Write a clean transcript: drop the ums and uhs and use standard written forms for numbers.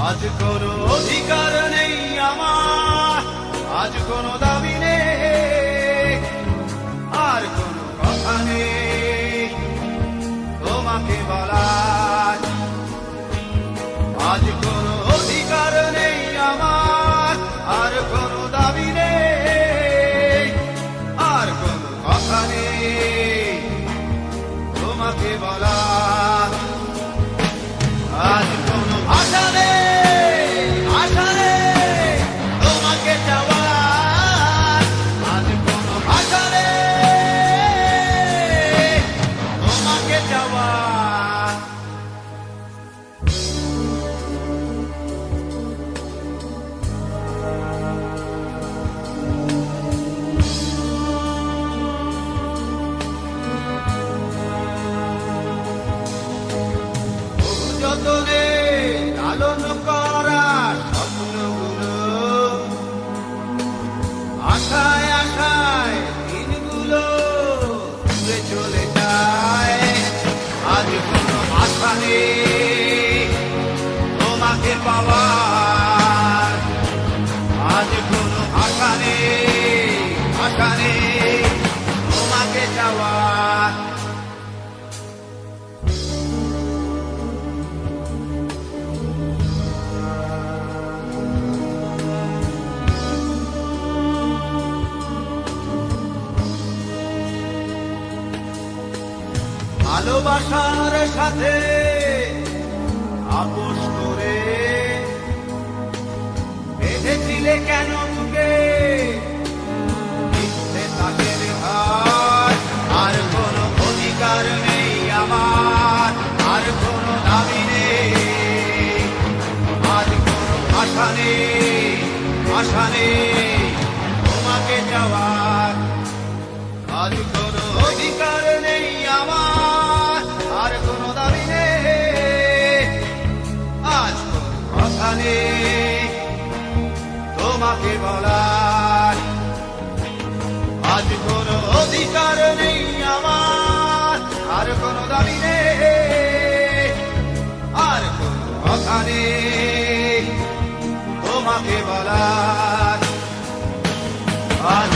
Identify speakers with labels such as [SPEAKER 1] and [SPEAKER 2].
[SPEAKER 1] আজ কোনো অধিকার নেই আমার, আজ কোনো দাবি নেই, আর কোনো কথা নেই তোমাকে বলার। আজ কোনো অধিকার নেই আমার, আর কোনো দাবি নেই, আর কোনো কথা নেই তোমাকে বলার। আজ কোনো ভাষা নেই, আশা নেই তোমাকে চাওয়ার। আজ কোনো ভাষা নেই তোমাকে চাওয়ার। যতনে লালন করা স্বপ্নগুলো, আশায় আশায় দিনগুলো দূরে চলে যায়। আজ কোনো আশা নেই তোমাকে পাওয়ার। আজ কোনো আশা নেই, আশা নেই তোমাকে চাওয়ার। ভালোবাসার সাথে আপোষ করে বেঁধেছিলে কেন বুকে মিথ্যে তাকের হাত। আর কোনো অধিকার নেই আমার, আর কোনো দাবি নেই, আর কোনো আশা নেই, আশা নেই তোমাকে চাওয়ার। আজ কোনো অধিকার নেই আমার, আর কোনো দাবি নেই, আজ কোনো কথা নেই তোমাকে বলার। আজ কোনো অধিকার নেই আমার, আর কোনো দাবি নেই, আর কোনো কথা নেই তোমাকে বলার। আজ